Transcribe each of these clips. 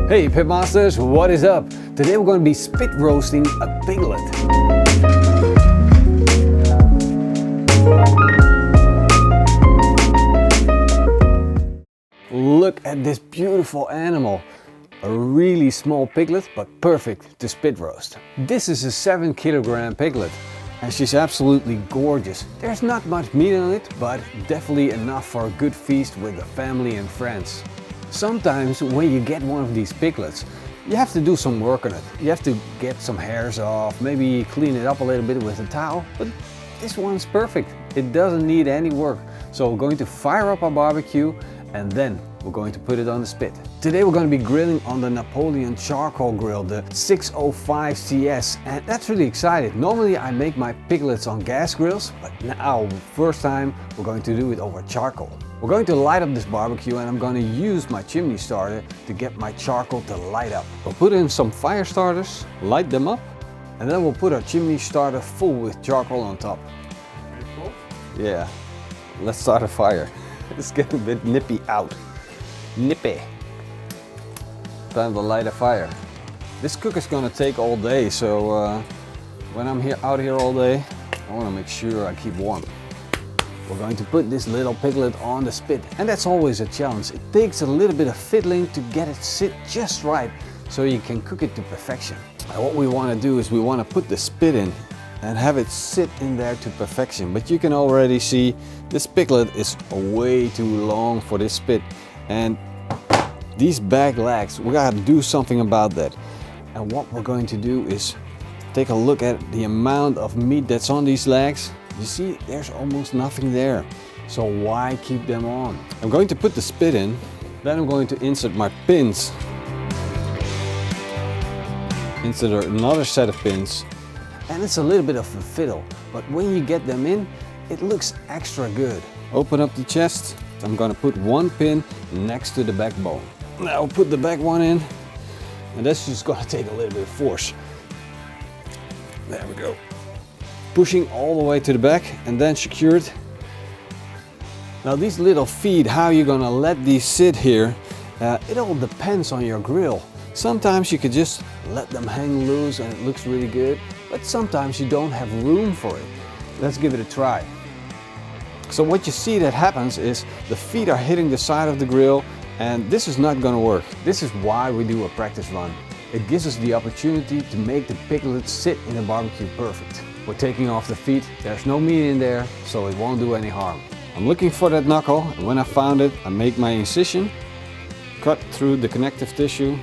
Hey Pitmasters, what is up? Today we're going to be spit roasting a piglet. Look at this beautiful animal. A really small piglet, but perfect to spit roast. This is a 7 kilogram piglet and she's absolutely gorgeous. There's not much meat on it, but definitely enough for a good feast with the family and friends. Sometimes when you get one of these piglets, you have to do some work on it. You have to get some hairs off, maybe clean it up a little bit with a towel, but this one's perfect. It doesn't need any work. So we're going to fire up our barbecue and then we're going to put it on the spit. Today we're going to be grilling on the Napoleon charcoal grill, the 605 CS, and that's really exciting. Normally I make my piglets on gas grills, but now, first time, we're going to do it over charcoal. We're going to light up this barbecue and I'm going to use my chimney starter to get my charcoal to light up. We'll put in some fire starters, light them up, and then we'll put our chimney starter full with charcoal on top. Yeah, let's start a fire. It's getting a bit nippy out. Nippy. Time to light a fire. This cook is gonna take all day, so when I'm out here all day, I wanna make sure I keep warm. We're going to put this little piglet on the spit, and that's always a challenge. It takes a little bit of fiddling to get it sit just right, so you can cook it to perfection. And what we wanna do is we wanna put the spit in and have it sit in there to perfection. But you can already see this piglet is way too long for this spit. And these back legs, we gotta do something about that. And what we're going to do is take a look at the amount of meat that's on these legs. You see, there's almost nothing there. So why keep them on? I'm going to put the spit in, then I'm going to insert my pins. Insert another set of pins. And it's a little bit of a fiddle, but when you get them in, it looks extra good. Open up the chest. I'm gonna put one pin next to the backbone. Now I'll put the back one in, and that's just gonna take a little bit of force. There we go. Pushing all the way to the back and then secure it. Now these little feet, how you're gonna let these sit here, it all depends on your grill. Sometimes you could just let them hang loose and it looks really good, but sometimes you don't have room for it. Let's give it a try. So what you see that happens is the feet are hitting the side of the grill, and this is not gonna work. This is why we do a practice run. It gives us the opportunity to make the piglet sit in the barbecue perfect. We're taking off the feet, there's no meat in there, so it won't do any harm. I'm looking for that knuckle, and when I found it, I make my incision, cut through the connective tissue.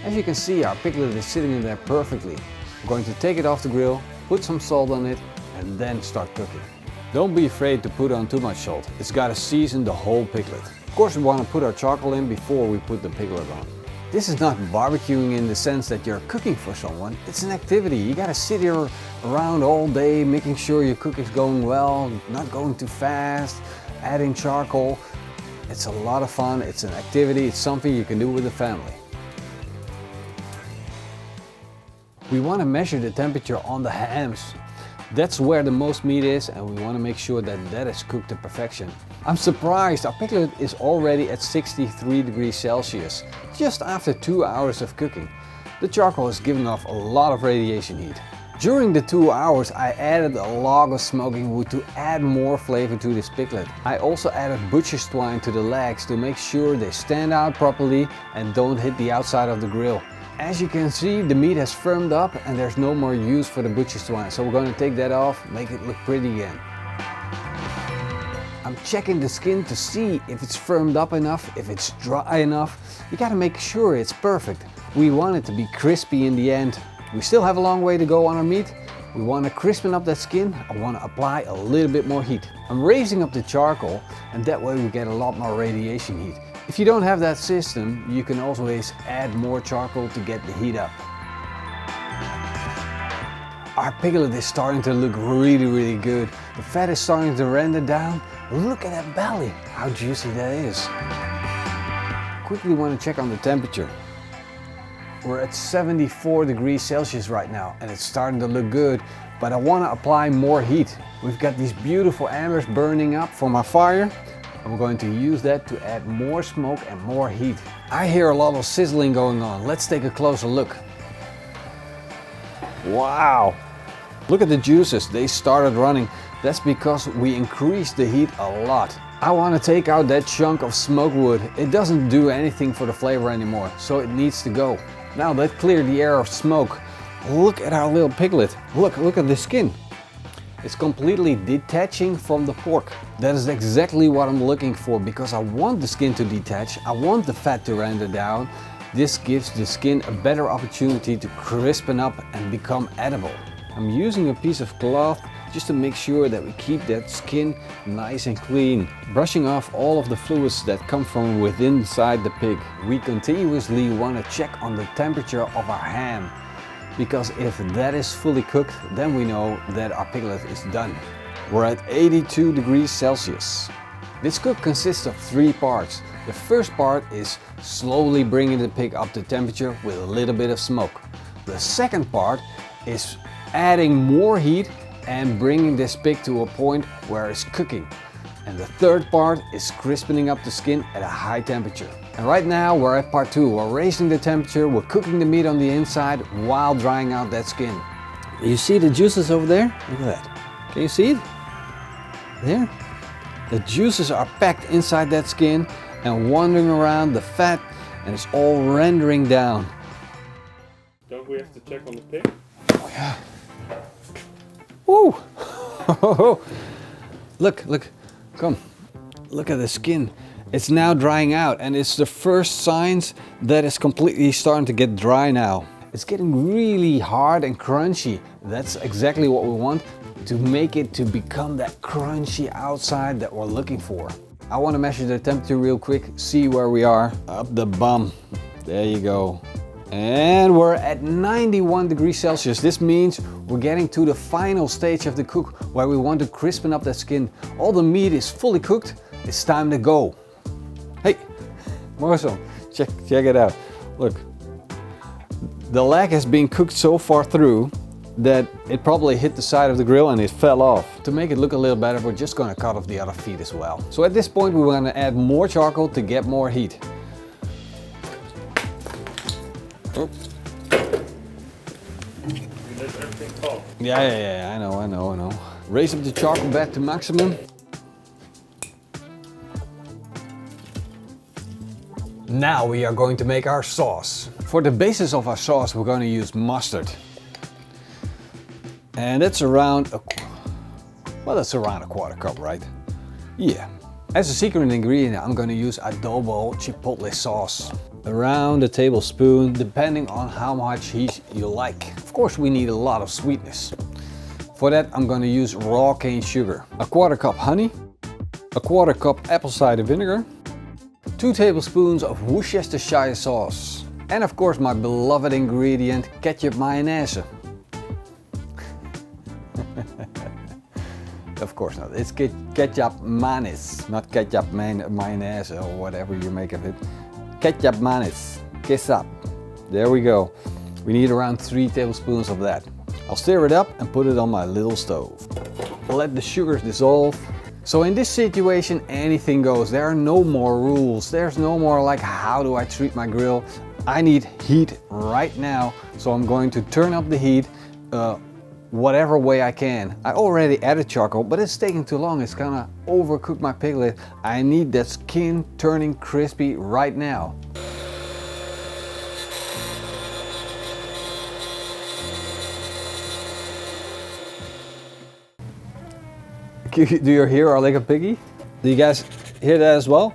As you can see, our piglet is sitting in there perfectly. We're going to take it off the grill, put some salt on it, and then start cooking. Don't be afraid to put on too much salt. It's got to season the whole piglet. Of course, we want to put our charcoal in before we put the piglet on. This is not barbecuing in the sense that you're cooking for someone. It's an activity. You got to sit here around all day, making sure your cook is going well, not going too fast, adding charcoal. It's a lot of fun. It's an activity. It's something you can do with the family. We want to measure the temperature on the hams. That's where the most meat is, and we want to make sure that that is cooked to perfection. I'm surprised, our piglet is already at 63 degrees Celsius, just after 2 hours of cooking. The charcoal is giving off a lot of radiation heat. During the 2 hours, I added a log of smoking wood to add more flavor to this piglet. I also added butcher's twine to the legs to make sure they stand out properly and don't hit the outside of the grill. As you can see, the meat has firmed up and there's no more use for the butcher's twine, so we're going to take that off, make it look pretty again. I'm checking the skin to see if it's firmed up enough, if it's dry enough. You gotta make sure it's perfect. We want it to be crispy in the end. We still have a long way to go on our meat. We want to crispen up that skin. I want to apply a little bit more heat. I'm raising up the charcoal, and that way we get a lot more radiation heat. If you don't have that system, you can always add more charcoal to get the heat up. Our piglet is starting to look really good. The fat is starting to render down. Look at that belly, how juicy that is. Quickly want to check on the temperature. We're at 74 degrees Celsius right now, and it's starting to look good, but I want to apply more heat. We've got these beautiful embers burning up from our fire. I'm going to use that to add more smoke and more heat. I hear a lot of sizzling going on. Let's take a closer look. Wow! Look at the juices, they started running. That's because we increased the heat a lot. I want to take out that chunk of smoke wood. It doesn't do anything for the flavor anymore, so it needs to go. Now that cleared the air of smoke. Look at our little piglet. Look at the skin. It's completely detaching from the pork. That is exactly what I'm looking for, because I want the skin to detach. I want the fat to render down. This gives the skin a better opportunity to crispen up and become edible. I'm using a piece of cloth just to make sure that we keep that skin nice and clean, brushing off all of the fluids that come from within inside the pig. We continuously want to check on the temperature of our ham, because if that is fully cooked, then we know that our piglet is done. We're at 82 degrees Celsius. This cook consists of 3 parts. The first part is slowly bringing the pig up to temperature with a little bit of smoke. The second part is adding more heat and bringing this pig to a point where it's cooking. And the third part is crispening up the skin at a high temperature. And right now we're at part 2. We're raising the temperature, we're cooking the meat on the inside while drying out that skin. You see the juices over there? Look at that. Can you see it? There? The juices are packed inside that skin and wandering around the fat, and it's all rendering down. Don't we have to check on the pig? Oh yeah. Woo! Look, come. Look at the skin. It's now drying out, and it's the first signs that it's completely starting to get dry now. It's getting really hard and crunchy. That's exactly what we want, to make it to become that crunchy outside that we're looking for. I want to measure the temperature real quick, see where we are. Up the bum. There you go. And we're at 91 degrees Celsius. This means we're getting to the final stage of the cook, where we want to crispen up that skin. All the meat is fully cooked. It's time to go. Hey, Marcel, check it out. Look, the leg has been cooked so far through that it probably hit the side of the grill and it fell off. To make it look a little better, we're just going to cut off the other feet as well. So at this point, we're going to add more charcoal to get more heat. Oh. You let everything fall. Yeah, I know. Raise up the charcoal back to maximum. Now we are going to make our sauce. For the basis of our sauce, we're going to use mustard. And that's around that's around a quarter cup, right? Yeah. As a secret ingredient, I'm going to use adobo chipotle sauce. Around a tablespoon, depending on how much heat you like. Of course, we need a lot of sweetness. For that, I'm going to use raw cane sugar. A quarter cup honey. A quarter cup apple cider vinegar. 2 tablespoons of Worcestershire sauce. And of course, my beloved ingredient, ketchup mayonnaise. Of course not, it's ketchup mayonnaise, not ketchup mayonnaise or whatever you make of it. Ketchup mayonnaise, ketchup. There we go. We need around 3 tablespoons of that. I'll stir it up and put it on my little stove. Let the sugars dissolve. So in this situation, anything goes. There are no more rules. There's no more like, how do I treat my grill? I need heat right now. So I'm going to turn up the heat whatever way I can. I already added charcoal, but it's taking too long. It's gonna overcook my piglet. I need that skin turning crispy right now. Do you hear our like a piggy? Do you guys hear that as well?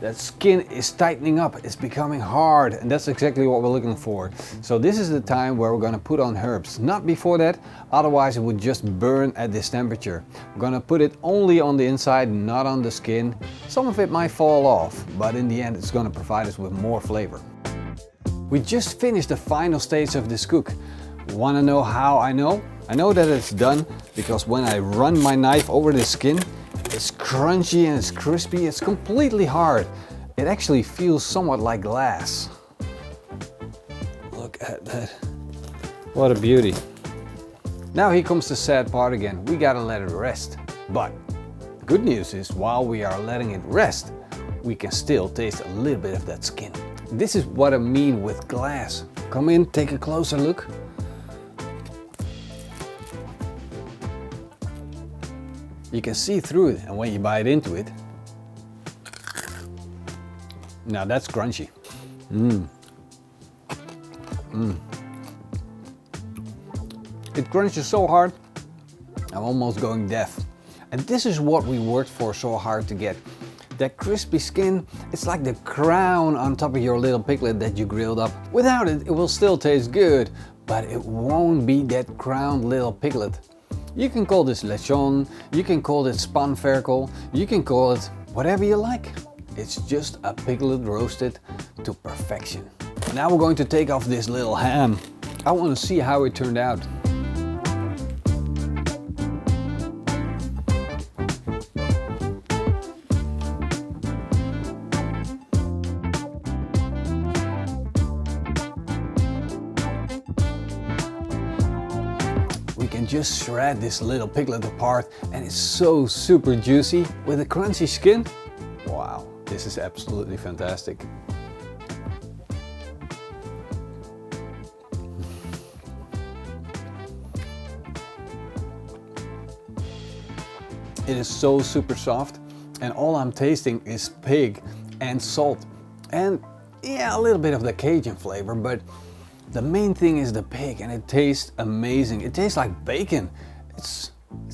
That skin is tightening up, it's becoming hard, and that's exactly what we're looking for. So this is the time where we're gonna put on herbs. Not before that, otherwise it would just burn at this temperature. We're gonna put it only on the inside, not on the skin. Some of it might fall off, but in the end it's gonna provide us with more flavor. We just finished the final stage of this cook. Wanna know how I know? I know that it's done because when I run my knife over the skin, it's crunchy and it's crispy, it's completely hard. It actually feels somewhat like glass. Look at that. What a beauty. Now here comes the sad part again. We gotta let it rest. But the good news is, while we are letting it rest, we can still taste a little bit of that skin. This is what I mean with glass. Come in, take a closer look. You can see through it, and when you bite into it, now that's crunchy. It crunches so hard, I'm almost going deaf. And this is what we worked for so hard to get. That crispy skin, it's like the crown on top of your little piglet that you grilled up. Without it, it will still taste good, but it won't be that crowned little piglet. You can call this Lechon, you can call it Spanferkel, you can call it whatever you like. It's just a piglet roasted to perfection. Now we're going to take off this little ham. I want to see how it turned out. We can just shred this little piglet apart, and it's so super juicy with a crunchy skin. Wow, this is absolutely fantastic. It is so super soft, and all I'm tasting is pig and salt. And yeah, a little bit of the Cajun flavor, but the main thing is the pig, and it tastes amazing. It tastes like bacon. It's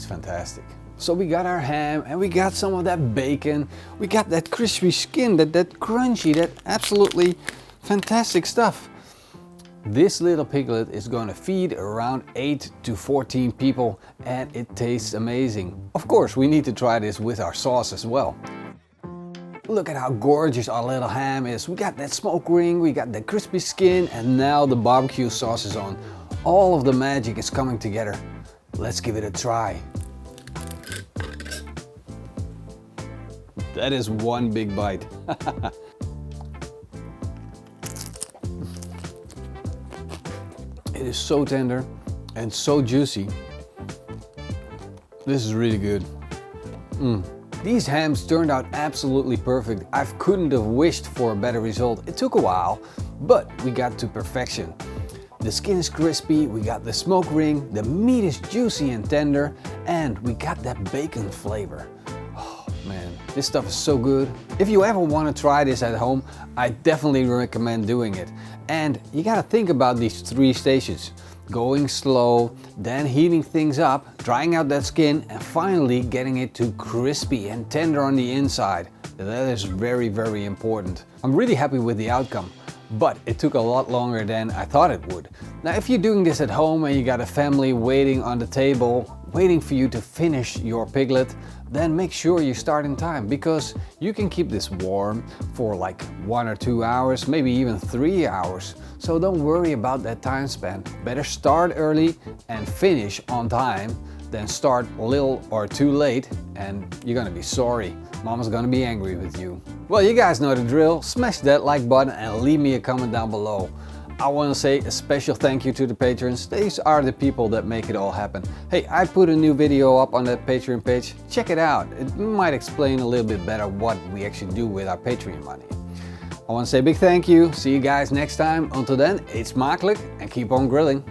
fantastic. So we got our ham, and we got some of that bacon. We got that crispy skin, that crunchy, that absolutely fantastic stuff. This little piglet is going to feed around 8 to 14 people, and it tastes amazing. Of course, we need to try this with our sauce as well. Look at how gorgeous our little ham is. We got that smoke ring, we got the crispy skin, and now the barbecue sauce is on. All of the magic is coming together. Let's give it a try. That is one big bite. It is so tender and so juicy. This is really good. These hams turned out absolutely perfect. I couldn't have wished for a better result. It took a while, but we got to perfection. The skin is crispy, we got the smoke ring, the meat is juicy and tender, and we got that bacon flavor. Oh man, this stuff is so good. If you ever want to try this at home, I definitely recommend doing it. And you gotta think about these 3 stages. Going slow, then heating things up, drying out that skin, and finally getting it to crispy and tender on the inside. That is very, very important. I'm really happy with the outcome, but it took a lot longer than I thought it would. Now, if you're doing this at home and you got a family waiting on the table, waiting for you to finish your piglet, then make sure you start in time, because you can keep this warm for like 1 or 2 hours, maybe even 3 hours. So don't worry about that time span. Better start early and finish on time than start a little or too late and you're gonna be sorry. Mama's gonna be angry with you. Well, you guys know the drill. Smash that like button and leave me a comment down below. I want to say a special thank you to the patrons. These are the people that make it all happen. Hey, I put a new video up on that Patreon page. Check it out. It might explain a little bit better what we actually do with our Patreon money. I want to say a big thank you. See you guys next time. Until then, eet smakelijk and keep on grilling.